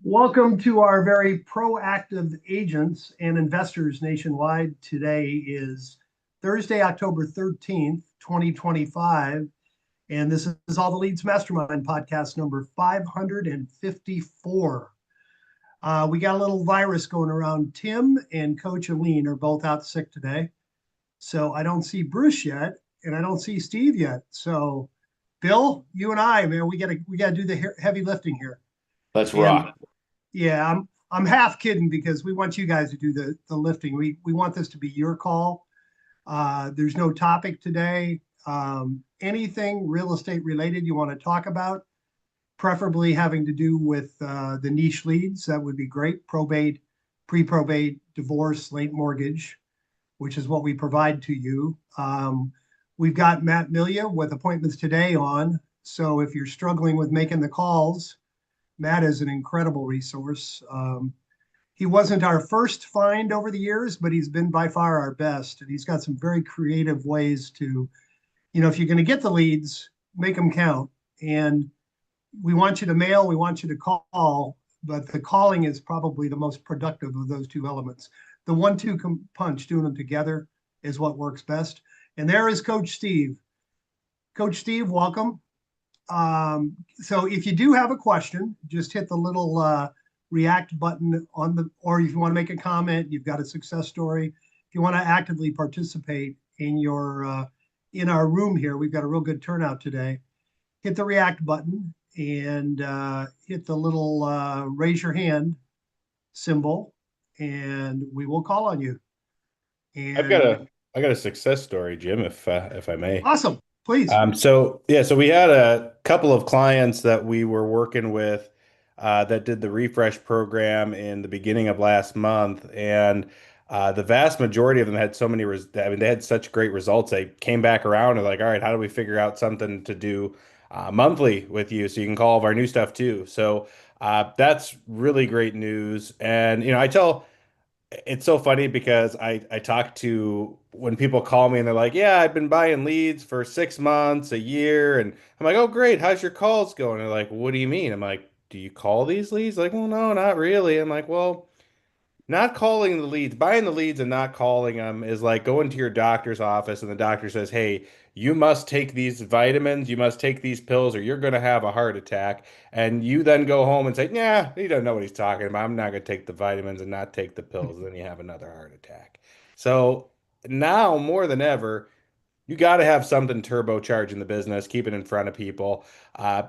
Welcome to our very proactive agents and investors nationwide. Today is Thursday, October 13th, 2025. And this is All the Leads Mastermind podcast number 554. We got a little virus going around. Tim and Coach Aline are both out sick today. So I don't see Bruce yet, and I don't see Steve yet. So Bill, you and I, man, we gotta do the heavy lifting here. Let's And rock. yeah, I'm half kidding because we want you guys to do the lifting. We want this to be your call. There's no topic today. Anything real estate related you want to talk about, preferably having to do with the niche leads, that would be great. Probate, pre-probate, divorce, late mortgage, which is what we provide to you. We've got Matt Milia with appointments today on. So if you're struggling with making the calls, Matt is an incredible resource. He wasn't our first find over the years, but he's been by far our best. And he's got some very creative ways to, if you're going to get the leads, make them count. And we want you to mail, we want you to call, but the calling is probably the most productive of those two elements. The 1-2 punch, doing them together, is what works best. And there is Coach Steve. Coach Steve, welcome. So if you do have a question, just hit the little react button or if you want to make a comment, you've got a success story. If you want to actively participate in in our room here, we've got a real good turnout today. Hit the react button and hit the little raise your hand symbol, and we will call on you. I've got And a I got a success story, Jim, if I may. awesome, please. So we had a couple of clients that we were working with that did the refresh program in the beginning of last month, and the vast majority of them had so many. I mean, they had such great results. They came back around and like, all right, how do we figure out something to do monthly with you so you can call all of our new stuff too? So that's really great news. And I tell. It's so funny because I talk to when people call me and they're like, "Yeah, I've been buying leads for 6 months, a year," and I'm like, "Oh, great, how's your calls going?" And they're like, "What do you mean?" I'm like, "Do you call these leads?" Like, "Well, no, not really." I'm like, "Well, not calling the leads, buying the leads and not calling them is like going to your doctor's office and the doctor says, 'Hey, you must take these vitamins, you must take these pills, or you're going to have a heart attack.'" And you then go home and say, "Yeah, he doesn't know what he's talking about. I'm not going to take the vitamins and not take the pills." And then you have another heart attack. So now more than ever, you got to have something turbocharging the business, keep it in front of people.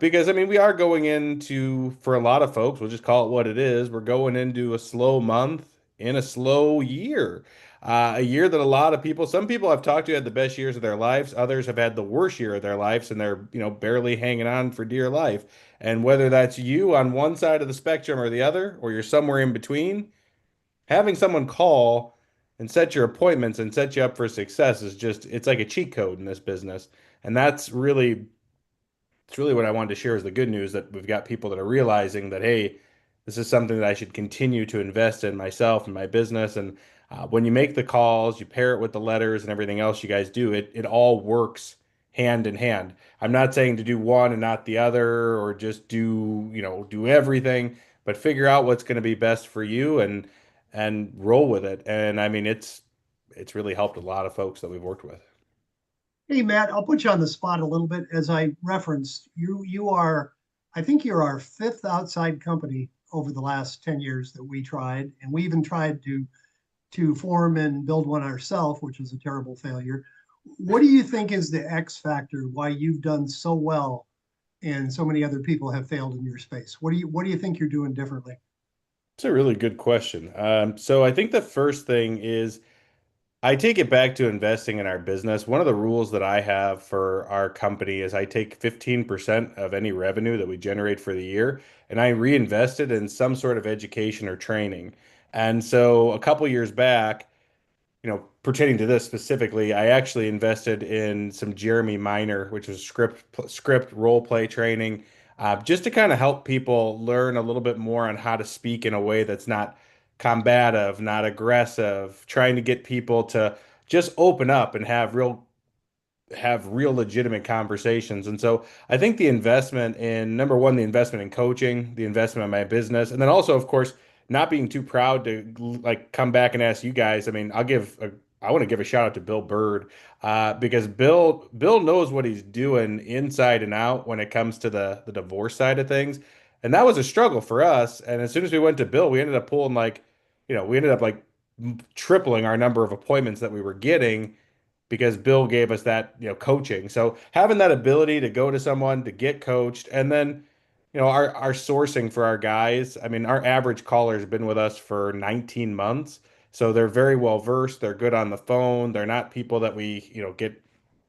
Because, I mean, we are going into, for a lot of folks, we'll just call it what it is. We're going into a slow month in a slow year. A year that a lot of people, some people I've talked to had the best years of their lives. Others have had the worst year of their lives and they're, barely hanging on for dear life. And whether that's you on one side of the spectrum or the other, or you're somewhere in between, having someone call and set your appointments and set you up for success is just it's like a cheat code in this business. And that's really it's really what I wanted to share is the good news that we've got people that are realizing that, hey, this is something that I should continue to invest in myself and my business. And when you make the calls, you pair it with the letters and everything else you guys do, it all works hand in hand. I'm not saying to do one and not the other or just do everything, but figure out what's going to be best for you and roll with it. And I mean, it's really helped a lot of folks that we've worked with. Hey, Matt, I'll put you on the spot a little bit. As I referenced, I think you're our fifth outside company over the last 10 years that we tried. And we even tried to form and build one ourselves, which was a terrible failure. What do you think is the X factor why you've done so well and so many other people have failed in your space? What do you think you're doing differently? It's a really good question. So I think the first thing is I take it back to investing in our business. One of the rules that I have for our company is I take 15% of any revenue that we generate for the year and I reinvest it in some sort of education or training. And so a couple years back, pertaining to this specifically, I actually invested in some Jeremy Minor, which was script role play training, just to kind of help people learn a little bit more on how to speak in a way that's not combative, not aggressive, trying to get people to just open up and have real have real legitimate conversations. And so I think the investment in number one, the investment in coaching, the investment in my business, and then also, of course, not being too proud to like come back and ask you guys. I mean, I want to give a shout out to Bill Bird, because Bill knows what he's doing inside and out when it comes to the divorce side of things. And that was a struggle for us. And as soon as we went to Bill, we ended up pulling like, we ended up like tripling our number of appointments that we were getting because Bill gave us that, coaching. So having that ability to go to someone to get coached, and then, our sourcing for our guys. I mean, our average caller has been with us for 19 months. So they're very well versed. They're good on the phone. They're not people that we, get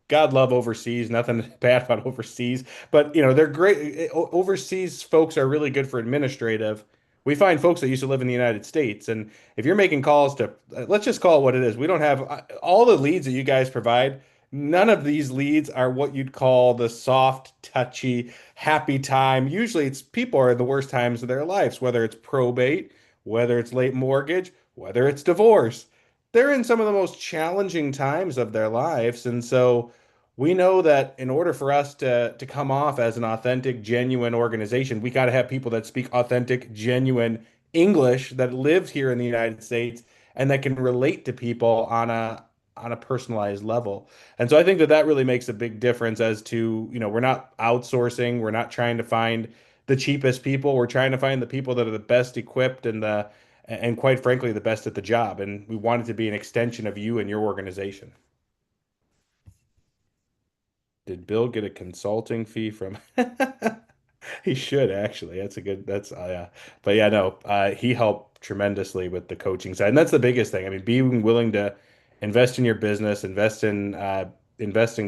God love overseas, nothing bad about overseas, but they're great. Overseas folks are really good for administrative. We find folks that used to live in the United States, and if you're making calls to, let's just call it what it is. We don't have all the leads that you guys provide. None of these leads are what you'd call the soft, touchy, happy time. Usually, it's people are in the worst times of their lives, whether it's probate, whether it's late mortgage, whether it's divorce. They're in some of the most challenging times of their lives, and so we know that in order for us to come off as an authentic, genuine organization, we got to have people that speak authentic, genuine English that live here in the United States and that can relate to people on a personalized level. And so I think that that really makes a big difference as to, we're not outsourcing, we're not trying to find the cheapest people, we're trying to find the people that are the best equipped and quite frankly the best at the job. And we want it to be an extension of you and your organization. Did Bill get a consulting fee from? He should actually. That's a good. That's yeah. But yeah, no. He helped tremendously with the coaching side, and that's the biggest thing. I mean, being willing to invest in your business, invest in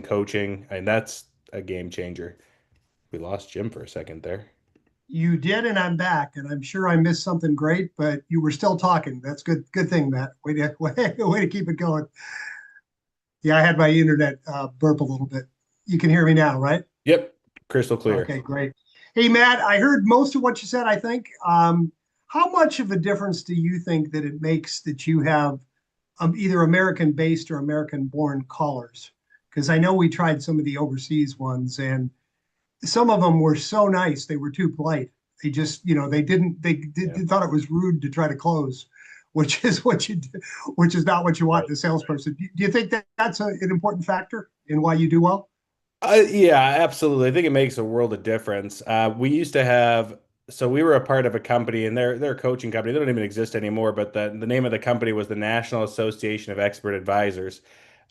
coaching, and that's a game changer. We lost Jim for a second there. You did, and I'm back, and I'm sure I missed something great, but you were still talking. That's good. Good thing, Matt. Way to keep it going. Yeah, I had my internet burp a little bit. You can hear me now, right? Yep, crystal clear. Okay, great. Hey, Matt, I heard most of what you said, I think. How much of a difference do you think that it makes that you have either American-based or American-born callers? Because I know we tried some of the overseas ones, and some of them were so nice, they were too polite. They just, they didn't, Yeah. they thought it was rude to try to close, which is which is not what you want Right. in a salesperson. Do you think that that's an important factor in why you do well? Yeah, absolutely. I think it makes a world of difference. We used to have, so we were a part of a company, and they're a coaching company. They don't even exist anymore, but the name of the company was the National Association of Expert Advisors.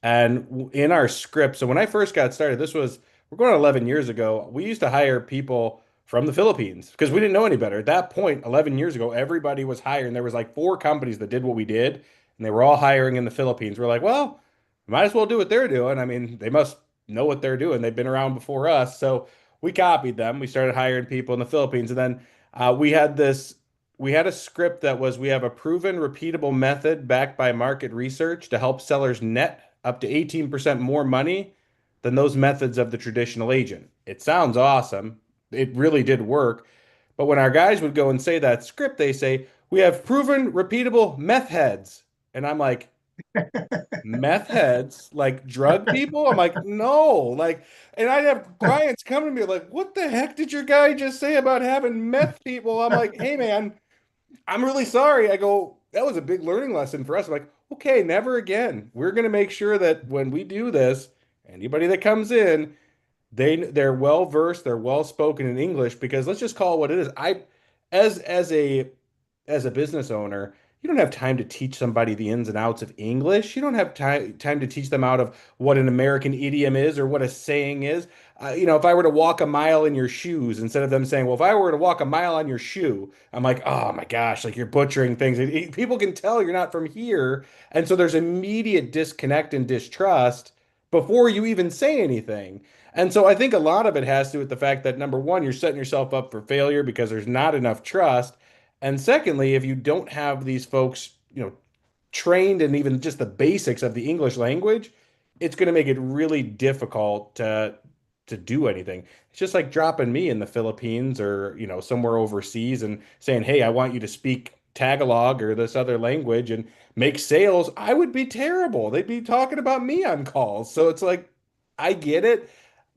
And in our script, so when I first got started, we're going on 11 years ago. We used to hire people from the Philippines because we didn't know any better. At that point, 11 years ago, everybody was hiring. There was like four companies that did what we did, and they were all hiring in the Philippines. We're like, well, might as well do what they're doing. I mean, they must know what they're doing. They've been around before us. So we copied them. We started hiring people in the Philippines. And then we had a script that was we have a proven, repeatable method backed by market research to help sellers net up to 18% more money than those methods of the traditional agent. It sounds awesome. It really did work. But when our guys would go and say that script, they say, we have proven, repeatable meth heads. And I'm like, meth heads, like drug people? I'm like, no. Like, and I'd have clients come to me like, what the heck did your guy just say about having meth people? I'm like, hey man, I'm really sorry. I go, that was a big learning lesson for us. I'm like, okay, never again. We're gonna make sure that when we do this, anybody that comes in, they're well versed, they're well spoken in English, because let's just call it what it is. As as a as a business owner, you don't have time to teach somebody the ins and outs of English. You don't have time to teach them out of what an American idiom is or what a saying is. If I were to walk a mile in your shoes, instead of them saying, well, if I were to walk a mile on your shoe, I'm like, oh my gosh, like you're butchering things. People can tell you're not from here. And so there's immediate disconnect and distrust before you even say anything. And so I think a lot of it has to do with the fact that number one, you're setting yourself up for failure because there's not enough trust. And secondly, if you don't have these folks, trained in even just the basics of the English language, it's going to make it really difficult to do anything. It's just like dropping me in the Philippines or, somewhere overseas and saying, "Hey, I want you to speak Tagalog or this other language and make sales." I would be terrible. They'd be talking about me on calls. So it's like I get it.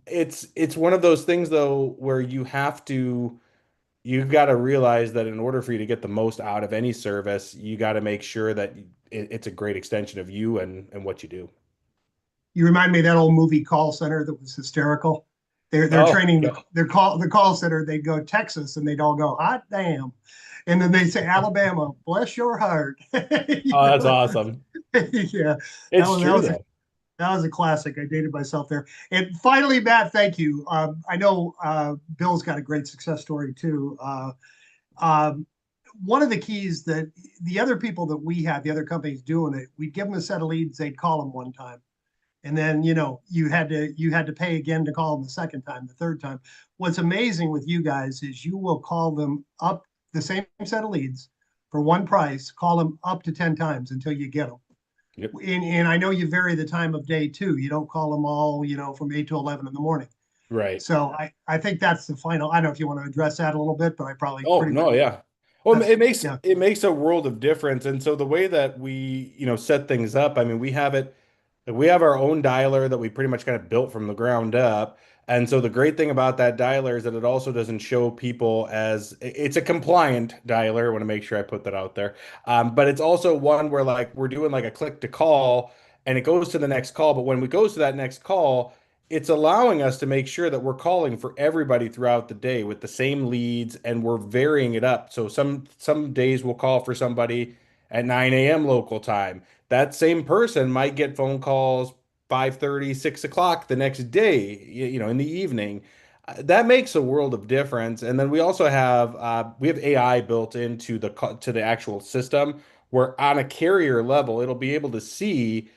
It's one of those things though where you've got to realize that in order for you to get the most out of any service, you got to make sure that it's a great extension of you and what you do. You remind me of that old movie Call Center that was hysterical. They're Oh, training yeah. the call center. They'd go Texas and they'd all go hot damn, and then they say Alabama, bless your heart. Oh, You that's know? awesome. Yeah, It's true though. that was a classic. I dated myself there. And finally, Matt, thank you. I know Bill's got a great success story too. Um, One of the keys that the other people that we had, the other companies doing it, we'd give them a set of leads, they'd call them one time, and then you had to pay again to call them the second time, the third time. What's amazing with you guys is you will call them up the same set of leads for one price, call them up to 10 times until you get them. Yep. And I know you vary the time of day too. You don't call them all, from 8 to 11 in the morning. Right. So I think that's the final. I don't know if you want to address that a little bit, but I probably Oh, pretty much, no, yeah. Well, that's, yeah. it makes a world of difference. And so the way that we, set things up, I mean, we have our own dialer that we pretty much kind of built from the ground up. And so the great thing about that dialer is that it also doesn't show people as it's a compliant dialer. I want to make sure I put that out there. But it's also one where like we're doing like a click to call and it goes to the next call. But when we goes to that next call, it's allowing us to make sure that we're calling for everybody throughout the day with the same leads and we're varying it up. So some days we'll call for somebody at 9 a.m. local time. That same person might get phone calls 5:30, 6 o'clock the next day, in the evening. That makes a world of difference. And then we have AI built into to the actual system where on a carrier level, it'll be able to see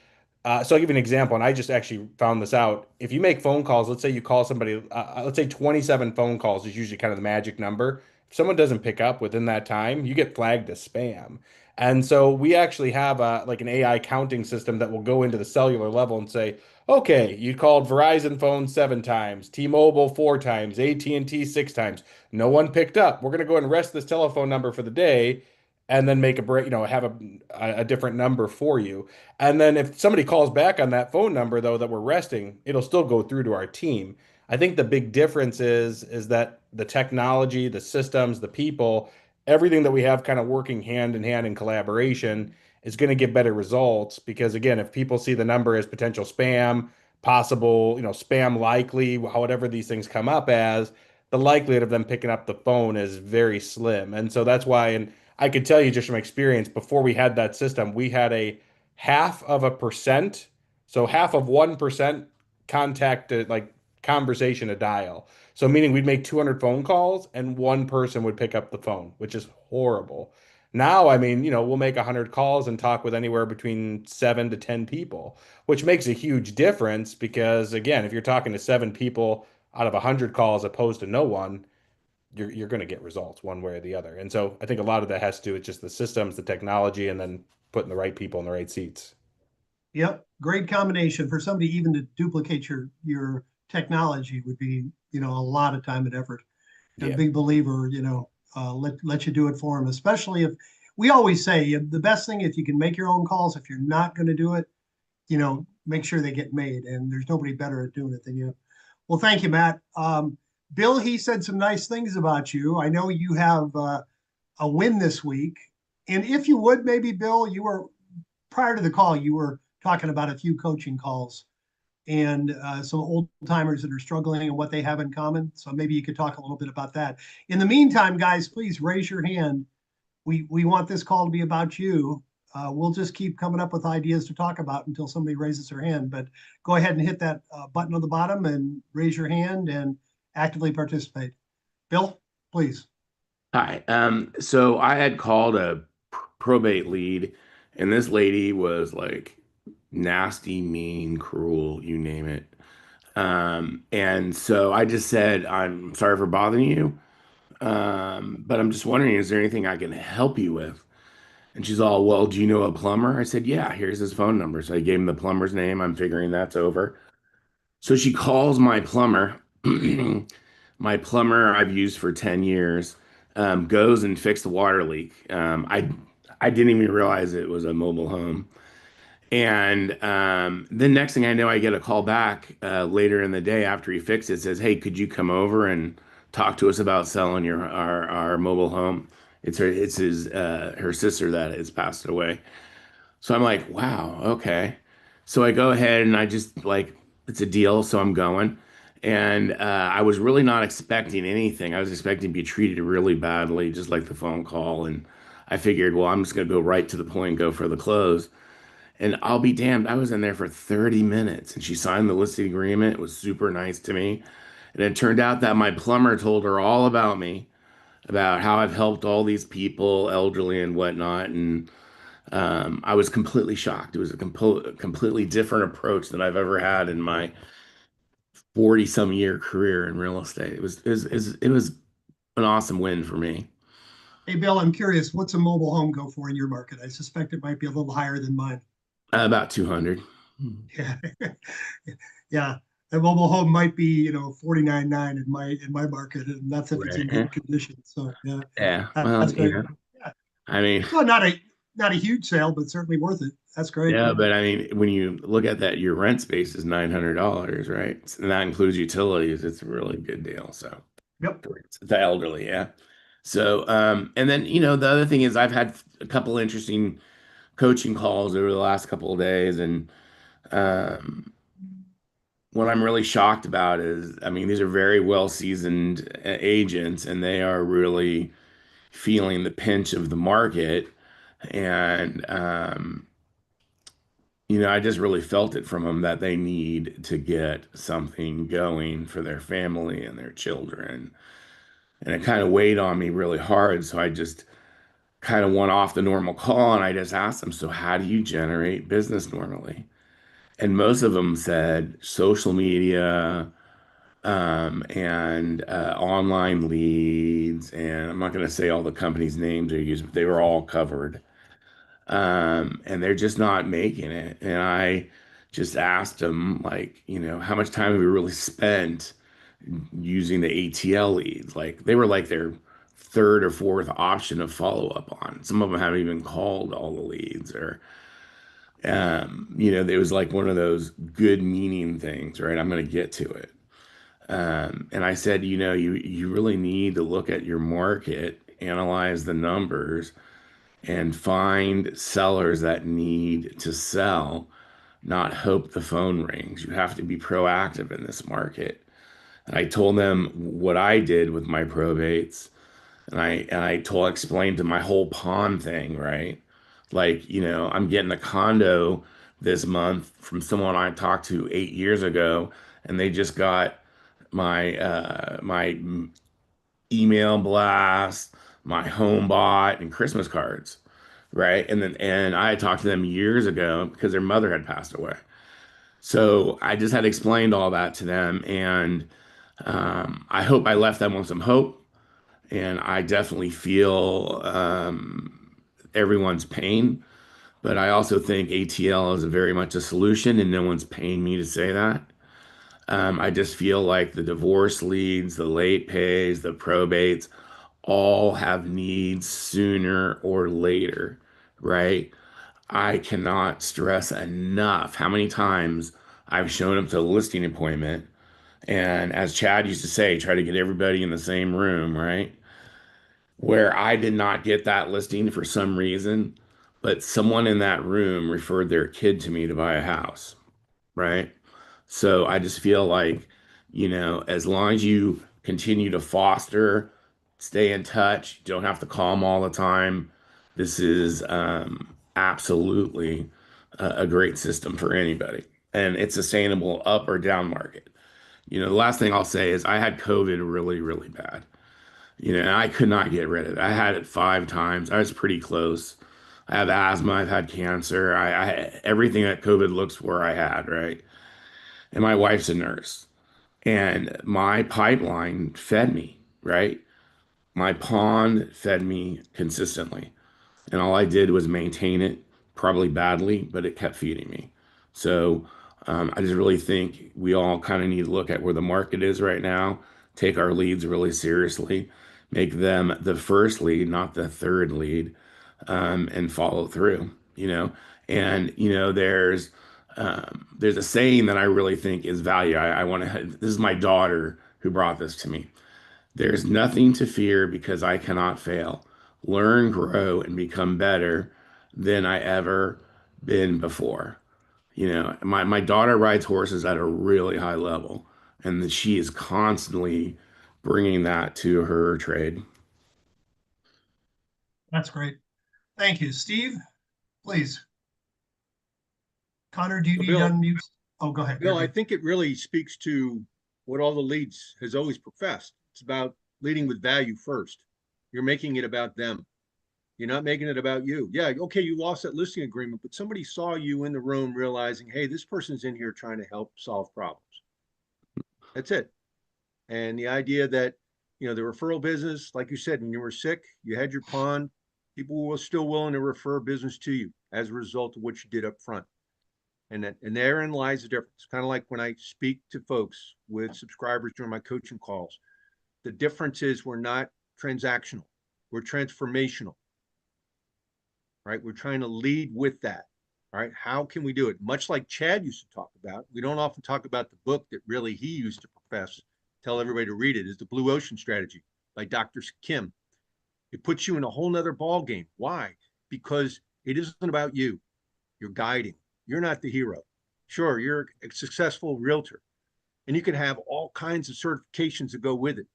so I'll give you an example, and I just actually found this out. If you make phone calls, let's say you call somebody, let's say 27 phone calls is usually kind of the magic number. If someone doesn't pick up within that time, you get flagged as spam. And so we actually have like an AI counting system that will go into the cellular level and say, okay, you called Verizon phone 7 times, T-Mobile 4 times, AT&T 6 times. No one picked up. We're going to go ahead and rest this telephone number for the day and then make a break, have a different number for you. And then if somebody calls back on that phone number though that we're resting, it'll still go through to our team. I think the big difference is that the technology, the systems, the people, everything that we have kind of working hand in hand in collaboration is going to get better results because again, if people see the number as potential spam, possible, spam likely, however these things come up as, the likelihood of them picking up the phone is very slim. And so that's why, and I could tell you just from experience, before we had that system, we had a 0.5%, so half of 1% contact like conversation to dial. So meaning we'd make 200 phone calls and one person would pick up the phone, which is horrible. Now, I mean, we'll make 100 calls and talk with anywhere between 7 to 10 people, which makes a huge difference because again, if you're talking to 7 people out of 100 calls opposed to no one, you're going to get results one way or the other. And so I think a lot of that has to do with just the systems, the technology, and then putting the right people in the right seats. Yep, great combination for somebody even to duplicate your technology would be, a lot of time and effort. A Yeah. big believer, let you do it for them, especially if we always say the best thing if you can make your own calls. If you're not going to do it, make sure they get made. And there's nobody better at doing it than you. Well, thank you, Matt. Bill, he said some nice things about you. I know you have a win this week. And if you would, maybe, Bill, you were prior to the call, you were talking about a few coaching calls and some old timers that are struggling and what they have in common. So maybe you could talk a little bit about that. In the meantime, guys, please raise your hand. We want this call to be about you. We'll just keep coming up with ideas to talk about until somebody raises their hand. But go ahead and hit that button on the bottom and raise your hand and actively participate. Bill, please. Hi. So I had called a probate lead, and this lady was like nasty, mean, cruel, you name it. And so I just said, I'm sorry for bothering you. But I'm just wondering, is there anything I can help you with? And she's all, well, do you know a plumber? I said, yeah, here's his phone number. So I gave him the plumber's name. I'm figuring that's over. So she calls my plumber. My plumber I've used for 10 years goes and fixed the water leak. I didn't even realize it was a mobile home. And the next thing I know, I get a call back later in the day after he fixed it. Says, "Hey, could you come over and talk to us about selling our mobile home?" It's his her sister that has passed away. So I'm like, "Wow, okay." So I go ahead and I just like it's a deal, so I'm going. And I was really not expecting anything. I was expecting to be treated really badly, just like the phone call. And I figured, well, I'm just gonna go right to the point and go for the close. And I'll be damned, I was in there for 30 minutes and she signed the listing agreement. It was super nice to me. And it turned out that my plumber told her all about me, about how I've helped all these people, elderly and whatnot. And I was completely shocked. It was a completely different approach than I've ever had in my 40 some year career in real estate. It was an awesome win for me. Hey, Bill, I'm curious, what's a mobile home go for in your market? I suspect it might be a little higher than mine. About 200. Yeah. Yeah. A mobile home might be, 49.9 in my market, and that's if it's in Right. good condition. So yeah, Yeah. that's Well, great. Yeah. I mean, Well, not a huge sale, but certainly worth it. That's great. yeah, but I mean, when you look at that, your rent space is $900, right? And that includes utilities. It's a really good deal. So Yep. it's the elderly, yeah. So, and then, the other thing is I've had a couple interesting coaching calls over the last couple of days. And um, what I'm really shocked about is, I mean, these are very well-seasoned agents, and they are really feeling the pinch of the market. And, I just really felt it from them that they need to get something going for their family and their children. And it kind of weighed on me really hard. So I just kind of went off the normal call and I just asked them, so how do you generate business normally? And most of them said social media, and online leads. And I'm not going to say all the companies' names they use, but they were all covered. And they're just not making it. And I just asked them, like, how much time have we really spent using the ATL leads? Like, they were like their third or fourth option of follow up on. Some of them haven't even called all the leads, or, it was like one of those good meaning things, right? I'm going to get to it. And I said, you really need to look at your market, analyze the numbers, and find sellers that need to sell, not hope the phone rings. You have to be proactive in this market. And I told them what I did with my probates, and I explained to my whole pawn thing, right? Like, I'm getting a condo this month from someone I talked to 8 years ago, and they just got my email blast, my Homebot, and Christmas cards, right? And I had talked to them years ago because their mother had passed away. So I just had explained all that to them, and I hope I left them with some hope. And I definitely feel everyone's pain, but I also think ATL is very much a solution, and no one's paying me to say that. I just feel like the divorce leads, the late pays, the probates, all have needs sooner or later, right? I cannot stress enough how many times I've shown up to a listing appointment, and as Chad used to say, try to get everybody in the same room, right? Where I did not get that listing for some reason, but someone in that room referred their kid to me to buy a house, right? So I just feel like, as long as you continue to foster, stay in touch, you don't have to call them all the time. This is absolutely a great system for anybody. And it's sustainable up or down market. The last thing I'll say is I had COVID really, really bad. And I could not get rid of it. I had it 5 times. I was pretty close. I have asthma. I've had cancer. Everything that COVID looks for, I had, right? And my wife's a nurse, and my pipeline fed me, right? My pond fed me consistently, and all I did was maintain it, probably badly, but it kept feeding me. So I just really think we all kind of need to look at where the market is right now, take our leads really seriously, make them the first lead, not the third lead, and follow through, you know. And there's a saying that I really think is value. I want to. This is my daughter who brought this to me. There's nothing to fear because I cannot fail. Learn, grow, and become better than I ever been before. My daughter rides horses at a really high level, and that she is constantly bringing that to her trade. That's great. Thank you. Steve, please. Connor, do you need to Bill, unmute? Oh, go ahead. Bill, I think it really speaks to what all the leads has always professed. It's about leading with value first. You're making it about them. You're not making it about you. Yeah, okay, you lost that listing agreement, but somebody saw you in the room realizing, hey, this person's in here trying to help solve problems. That's it. And the idea that, the referral business, like you said, when you were sick, you had your pond, people were still willing to refer business to you as a result of what you did up front. And therein lies the difference. Kind of like when I speak to folks with subscribers during my coaching calls, the difference is we're not transactional, we're transformational, right? We're trying to lead with that, right? How can we do it? Much like Chad used to talk about, we don't often talk about the book that really he used to profess, tell everybody to read it, is The Blue Ocean Strategy by Dr. Kim. It puts you in a whole nother ball game. Why? Because it isn't about you. You're guiding. You're not the hero. Sure, you're a successful realtor, and you can have all kinds of certifications that go with it.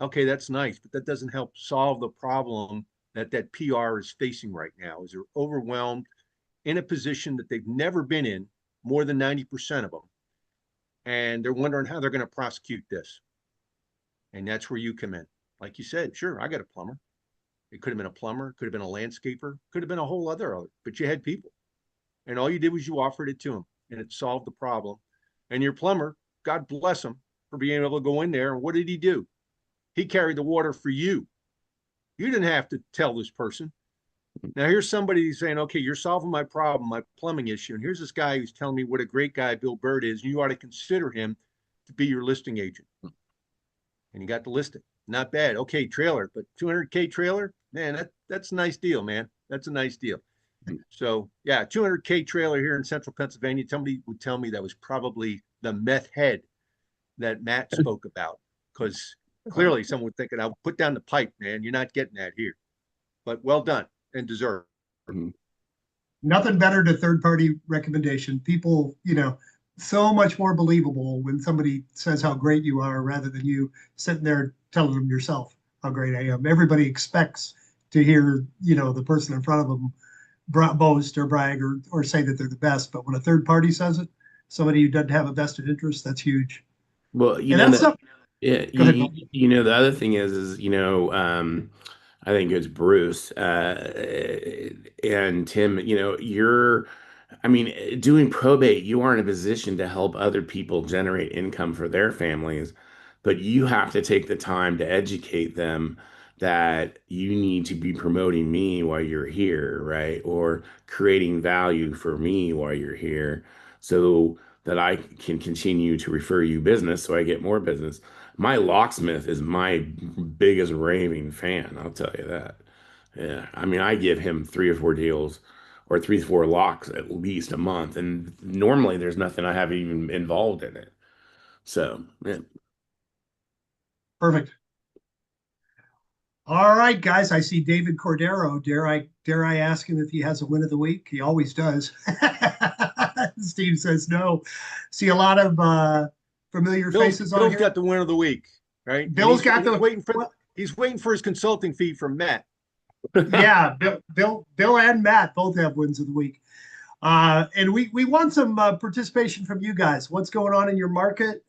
Okay, that's nice, but that doesn't help solve the problem that PR is facing right now. Is they're overwhelmed, in a position that they've never been in, more than 90% of them, and they're wondering how they're going to prosecute this. And that's where you come in. Like you said, sure, I got a plumber. It could have been a plumber, could have been a landscaper, could have been a whole other, but you had people. And all you did was you offered it to them, and it solved the problem. And your plumber, God bless him for being able to go in there. And what did he do? He carried the water for you. You didn't have to tell this person. Now here's somebody saying, okay, you're solving my problem, my plumbing issue. And here's this guy who's telling me what a great guy Bill Bird is. And you ought to consider him to be your listing agent. And you got the listing. Not bad. Okay, trailer, but 200K trailer, man, that's a nice deal, man. That's a nice deal. So yeah, 200K trailer here in central Pennsylvania. Somebody would tell me that was probably the meth head that Matt spoke about, because clearly someone would think, I'll put down the pipe, man. You're not getting that here. But well done and deserved. Nothing better to third-party recommendation. People, so much more believable when somebody says how great you are rather than you sitting there telling them yourself how great I am. Everybody expects to hear, the person in front of them boast or brag or say that they're the best. But when a third party says it, somebody who doesn't have a vested interest, that's huge. Well, the other thing is I think it's Bruce and Tim, doing probate, you are in a position to help other people generate income for their families, but you have to take the time to educate them that you need to be promoting me while you're here, right? Or creating value for me while you're here so that I can continue to refer you business so I get more business. My locksmith is my biggest raving fan, I'll tell you that. Yeah, I give him 3 or 4 deals or 3 or 4 locks at least a month, and normally there's nothing I have even involved in it. So, yeah. Perfect. All right, guys. I see David Cordero. Dare I ask him if he has a win of the week? He always does. Steve says no. See a lot of familiar faces on here. Bill's got the win of the week, right? Bill's got he's waiting for his consulting fee from Matt. Yeah, Bill and Matt both have wins of the week. And we want some participation from you guys. What's going on in your market?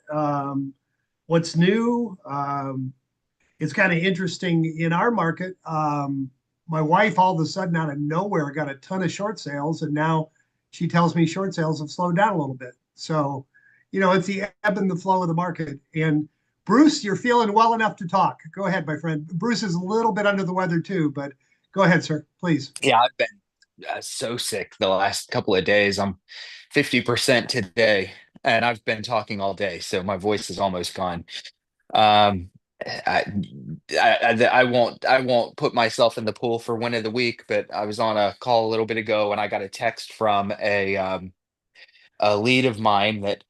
What's new? It's kind of interesting in our market. My wife all of a sudden out of nowhere got a ton of short sales, and now she tells me short sales have slowed down a little bit. So, it's the ebb and the flow of the market. And Bruce, you're feeling well enough to talk. Go ahead, my friend. Bruce is a little bit under the weather too, but go ahead, sir, please. Yeah, I've been so sick the last couple of days. I'm 50% today, and I've been talking all day, so my voice is almost gone. I, I won't put myself in the pool for win of the week, but I was on a call a little bit ago and I got a text from a lead of mine that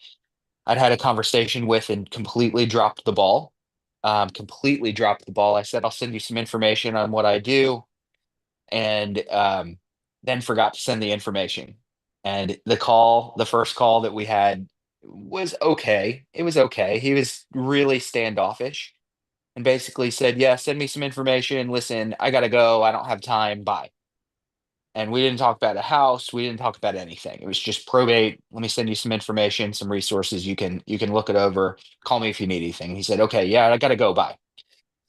I'd had a conversation with and completely dropped the ball. Completely dropped the ball. I said, I'll send you some information on what I do, and then forgot to send the information. And the first call that we had was okay. It was okay. He was really standoffish and basically said, yeah, send me some information. Listen, I gotta go. I don't have time. Bye. And we didn't talk about a house. We didn't talk about anything. It was just probate. Let me send you some information, some resources. You can look it over. Call me if you need anything. He said, okay, yeah, I gotta go. Bye.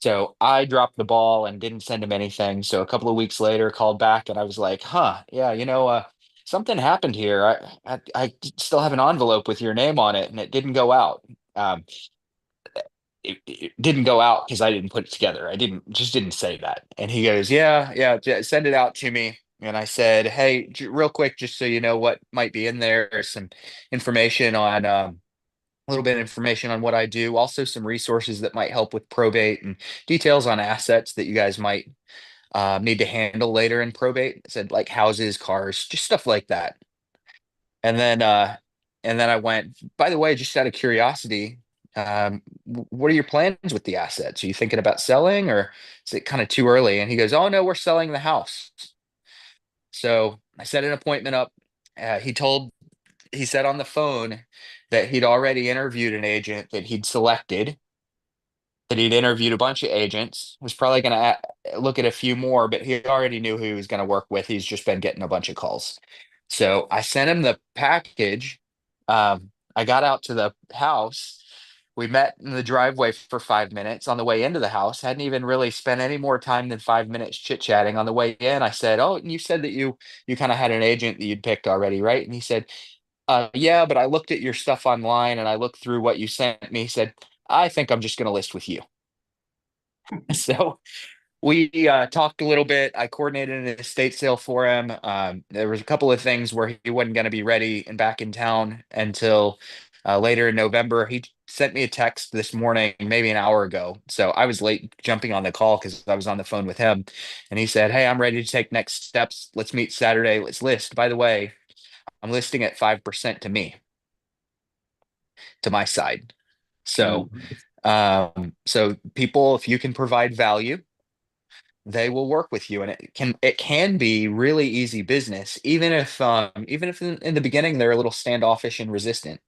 So I dropped the ball and didn't send him anything. So a couple of weeks later, called back and I was like, huh, yeah, something happened here. I still have an envelope with your name on it and it didn't go out. Um, it didn't go out because I didn't put it together. I didn't say that. And he goes, yeah, yeah, send it out to me. And I said, hey, real quick, just so you know what might be in there, some information on a little bit of information on what I do, also some resources that might help with probate and details on assets that you guys might need to handle later in probate. I said like houses, cars, just stuff like that. And then I went, by the way, just out of curiosity, what are your plans with the assets? Are you thinking about selling or is it kind of too early? And he goes, oh no, we're selling the house. So I set an appointment up. He said on the phone that he'd already interviewed an agent that he'd selected, that he'd interviewed a bunch of agents, was probably going to look at a few more, but he already knew who he was going to work with. He's just been getting a bunch of calls. So I sent him the package. I got out to the house. We met in the driveway for 5 minutes on the way into the house. Hadn't even really spent any more time than 5 minutes chit-chatting. On the way in, I said, oh, and you said that you kind of had an agent that you'd picked already, right? And he said, yeah, but I looked at your stuff online and I looked through what you sent me. He said, I think I'm just going to list with you. So we talked a little bit. I coordinated an estate sale for him. There was a couple of things where he wasn't going to be ready and back in town until later in November. He sent me a text this morning, maybe an hour ago. So I was late jumping on the call because I was on the phone with him. And he said, hey, I'm ready to take next steps. Let's meet Saturday. Let's list. By the way, I'm listing at 5% to me, to my side. So, so people, if you can provide value, they will work with you, and it can be really easy business, even if in the beginning they're a little standoffish and resistant.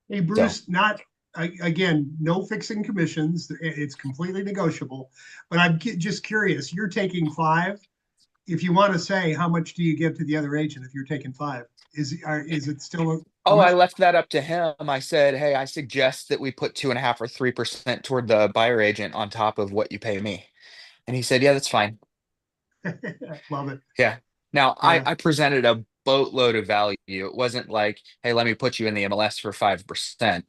Hey, So, Bruce, not again, no fixing commissions. It's completely negotiable. But I'm just curious. You're taking five. If you want to say, how much do you give to the other agent if you're taking five? Is it still how oh, I much? left that up to him. I said, hey, I suggest that we put 2.5 or 3% toward the buyer agent on top of what you pay me. And he said, yeah, that's fine. Love it. Yeah. Now Yeah. I presented a boatload of value. It wasn't like, hey, let me put you in the MLS for 5%.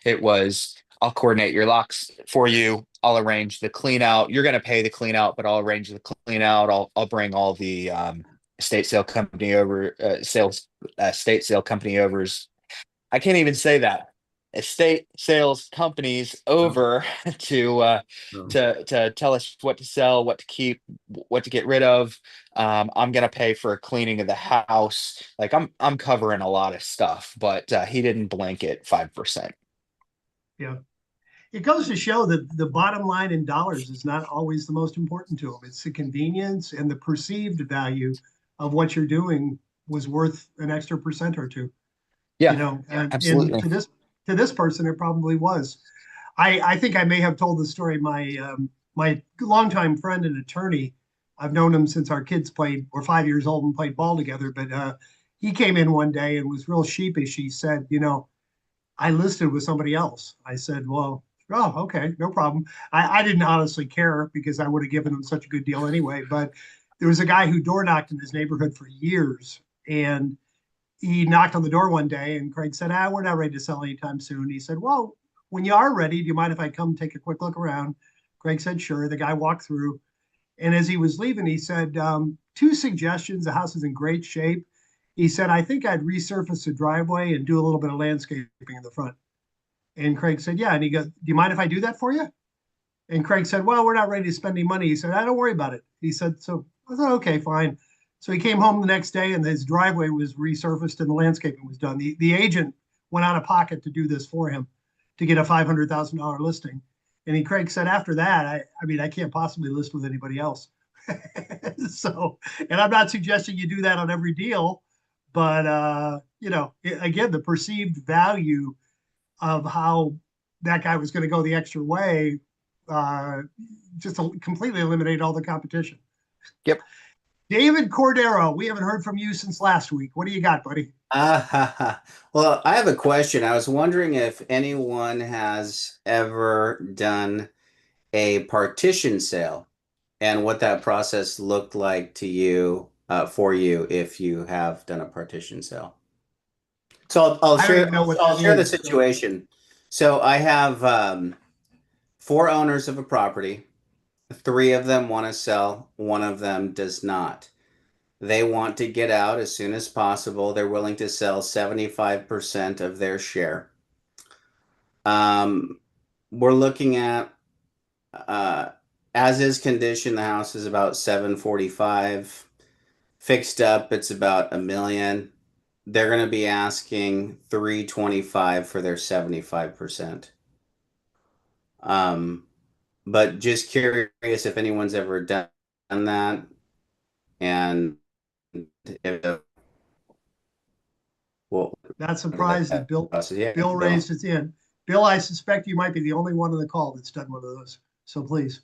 It was, I'll coordinate your locks for you. I'll arrange the clean out. You're going to pay the clean out, but I'll arrange the clean out. I'll bring all the estate sale company over sales estate sale company overs. I can't even say that. Estate sales companies over to to tell us what to sell, what to keep, what to get rid of. I'm gonna pay for a cleaning of the house. Like I'm covering a lot of stuff, but he didn't blanket 5%. Yeah. It goes to show that the bottom line in dollars is not always the most important to them. It's the convenience and the perceived value of what you're doing was worth an extra percent or two, Yeah, and absolutely. to this person, it probably was. I think I may have told the story. My longtime friend and attorney, I've known him since our kids were 5 years old and played ball together. But he came in one day and was real sheepish. He said, I listed with somebody else. I said, well, oh, okay, no problem. I didn't honestly care because I would have given him such a good deal anyway. But there was a guy who door knocked in his neighborhood for years, and he knocked on the door one day, and Craig said, we're not ready to sell anytime soon. He said, well, when you are ready, do you mind if I come take a quick look around? Craig said, sure. The guy walked through. And as he was leaving, he said, two suggestions. The house is in great shape. He said, I think I'd resurface the driveway and do a little bit of landscaping in the front. And Craig said, yeah. And he goes, do you mind if I do that for you? And Craig said, well, we're not ready to spend any money. He said, I don't worry about it. He said, so I thought, okay, fine. So he came home the next day and his driveway was resurfaced and the landscaping was done. The agent went out of pocket to do this for him to get a $500,000 listing. And Craig said, after that, I mean, I can't possibly list with anybody else. So, and I'm not suggesting you do that on every deal, but, you know, again, the perceived value of how that guy was going to go the extra way just completely eliminated all the competition. Yep. David Cordero, we haven't heard from you since last week. What do you got, buddy? Well, I have a question. I was wondering if anyone has ever done a partition sale and what that process looked like to you, for you, if you have done a partition sale. So I'll share the situation. So I have 4 owners of a property. 3 of them want to sell. 1 of them does not. They want to get out as soon as possible. They're willing to sell 75% of their share. We're looking at, as is condition, the house is about 745. Fixed up, it's about $1 million. They're going to be asking 325 for their 75%. But just curious if anyone's ever done that, and if, well, not surprised that Bill yeah, Bill raised his hand. Bill, I suspect you might be the only one on the call that's done one of those. So please.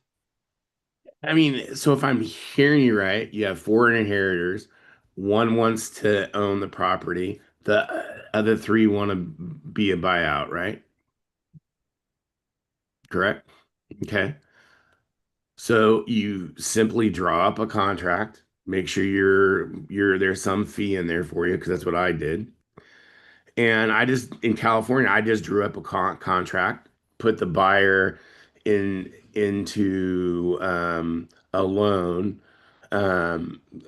I mean, so if I'm hearing you right, you have 4 inheritors. 1 wants to own the property. The other 3 want to be a buyout, right? Correct? Okay. So you simply draw up a contract, make sure there's some fee in there for you, because that's what I did. And in California, I just drew up a contract, put the buyer into a loan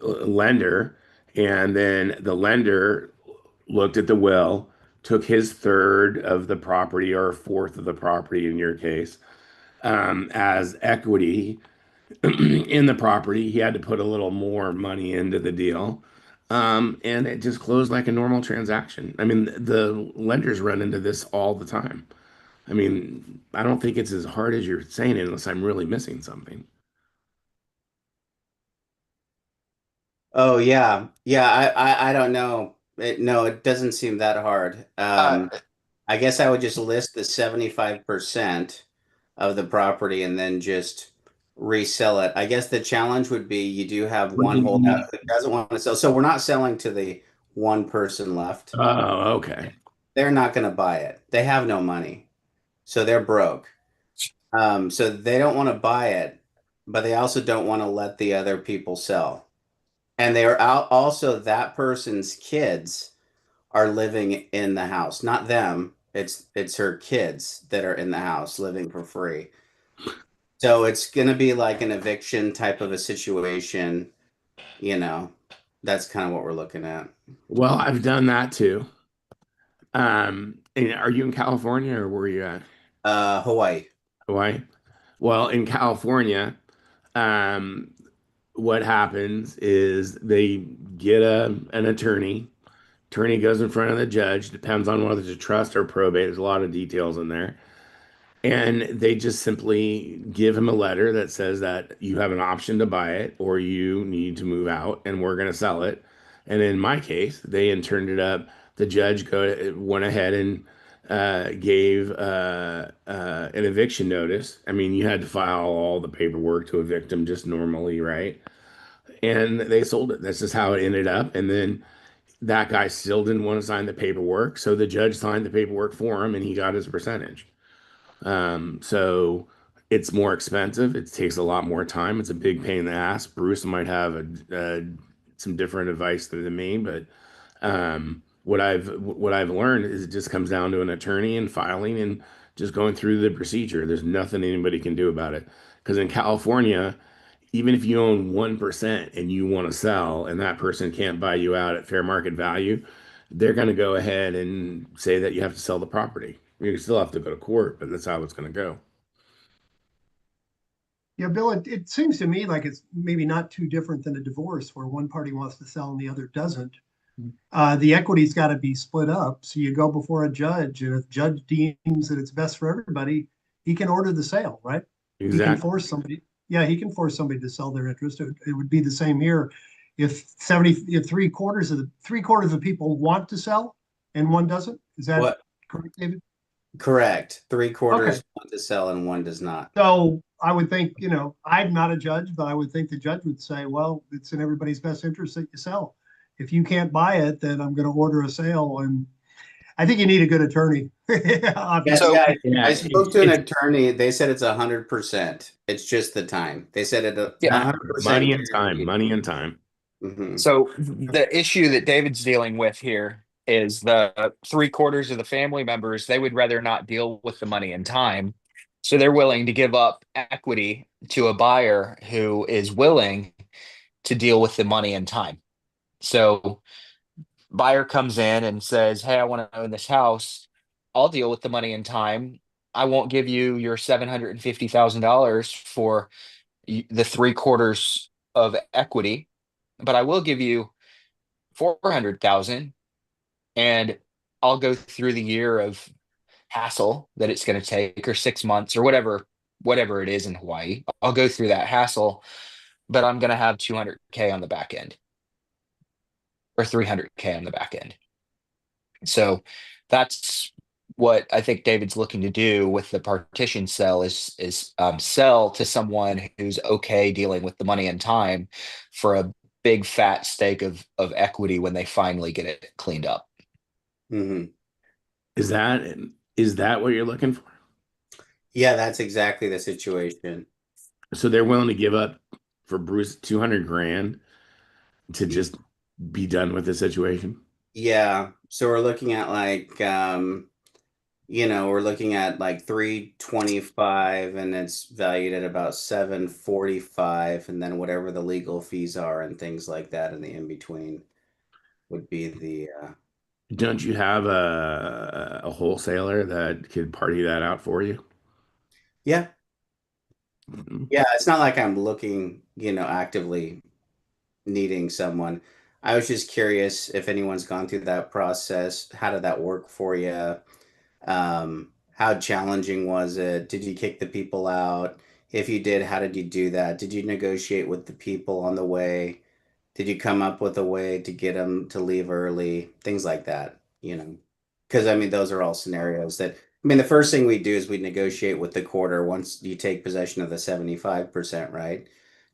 lender, and then the lender looked at the will, took his third of the property, or a fourth of the property in your case, as equity in the property. He had to put a little more money into the deal. And it just closed like a normal transaction. I mean, the lenders run into this all the time. I mean, I don't think it's as hard as you're saying it, unless I'm really missing something. Oh yeah. Yeah, I don't know. No, it doesn't seem that hard. I guess I would just list the 75% of the property and then just resell it. I guess the challenge would be you do have one holdout who doesn't want to sell. So we're not selling to the one person left. Oh, okay. They're not going to buy it. They have no money. So they're broke. So they don't want to buy it, but they also don't want to let the other people sell. And they are out. Also, that person's kids are living in the house, not them. It's her kids that are in the house living for free. So it's going to be like an eviction type of a situation. You know, that's kind of what we're looking at. Well, I've done that too. And are you in California, or where are you at? Hawaii. Hawaii. Well, in California, what happens is they get an attorney. Attorney goes in front of the judge. Depends on whether it's a trust or probate. There's a lot of details in there. And they just simply give him a letter that says that you have an option to buy it, or you need to move out, and we're going to sell it. And in my case, they turned it up. The judge went ahead and gave an eviction notice. I mean, you had to file all the paperwork to evict them just normally, right? And they sold it. That's just how it ended up. And then that guy still didn't want to sign the paperwork, so the judge signed the paperwork for him, and he got his percentage. So it's more expensive. It takes a lot more time. It's a big pain in the ass. Bruce might have some different advice than me, but what I've learned is it just comes down to an attorney and filing and just going through the procedure. There's nothing anybody can do about it. Because in California, even if you own 1% and you want to sell, and that person can't buy you out at fair market value, they're going to go ahead and say that you have to sell the property. You still have to go to court, but that's how it's going to go. Yeah, Bill, it seems to me like it's maybe not too different than a divorce where one party wants to sell and the other doesn't. The equity's got to be split up. So you go before a judge, and if the judge deems that it's best for everybody, he can order the sale, right? He can Exactly. force somebody. Yeah, he can force somebody to sell their interest. It would be the same here. If three quarters of the people want to sell and one doesn't, is that What? correct, David? Correct. 3/4 Okay. want to sell and one does not. So I would think, I'm not a judge, but I would think the judge would say, well, it's in everybody's best interest that you sell. If you can't buy it, then I'm going to order a sale. And I think you need a good attorney. So- I spoke to an attorney. They said it's 100%. It's just the time. They said it 100%. Money and time. Money and time. Mhm. So the issue that David's dealing with here is the 3/4 of the family members, they would rather not deal with the money and time. So they're willing to give up equity to a buyer who is willing to deal with the money and time. So buyer comes in and says, hey, I want to own this house. I'll deal with the money and time. I won't give you your $750,000 for the 3/4 of equity, but I will give you 400,000, and I'll go through the year of hassle that it's going to take, or 6 months, or whatever it is in Hawaii. I'll go through that hassle, but I'm going to have 200K on the back end, or 300K on the back end. So that's what I think David's looking to do with the partition sell is sell to someone who's okay dealing with the money and time for a big fat stake of equity when they finally get it cleaned up. Mhm. Is that what you're looking for? Yeah, that's exactly the situation. So they're willing to give up for Bruce 200 grand to just be done with the situation? Yeah. So we're looking at we're looking at like 325 and it's valued at about 745, and then whatever the legal fees are and things like that in the in between would be the Don't you have a wholesaler that could party that out for you? yeah. Mhm. Yeah, it's not like I'm looking, actively needing someone. I was just curious if anyone's gone through that process. How did that work for you? How challenging was it? Did you kick the people out? If you did, how did you do that? Did you negotiate with the people on the way? Did you come up with a way to get them to leave early? Things like that, Because I mean, those are all scenarios the first thing we do is we negotiate with the quarter once you take possession of the 75%, right?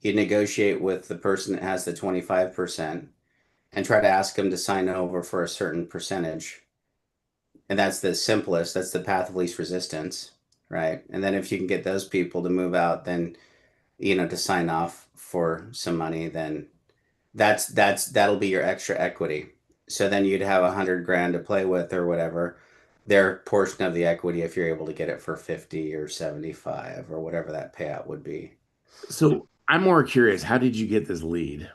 You negotiate with the person that has the 25% and try to ask them to sign over for a certain percentage. And that's the simplest, that's the path of least resistance, right? And then if you can get those people to move out, then, to sign off for some money, then that'll be your extra equity. So then you'd have 100 grand to play with or whatever, their portion of the equity, if you're able to get it for 50 or 75 or whatever that payout would be. So I'm more curious, how did you get this lead?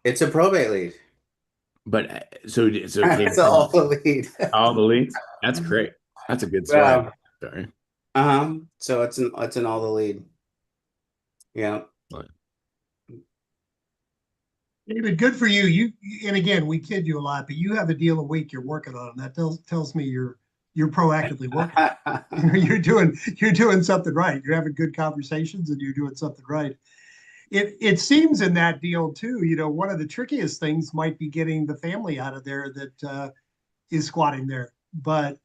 It's a probate lead. But so it came That's all the lead. all the leads? That's great. That's a good Yeah. story. Sorry. So it's in all the lead. Yeah. David, good for you. And again, we kid you a lot, but you have a deal a week you're working on. That tells me you're proactively working. You're doing something right. You're having good conversations and you're doing something right. It seems in that deal too, one of the trickiest things might be getting the family out of there that is squatting there. But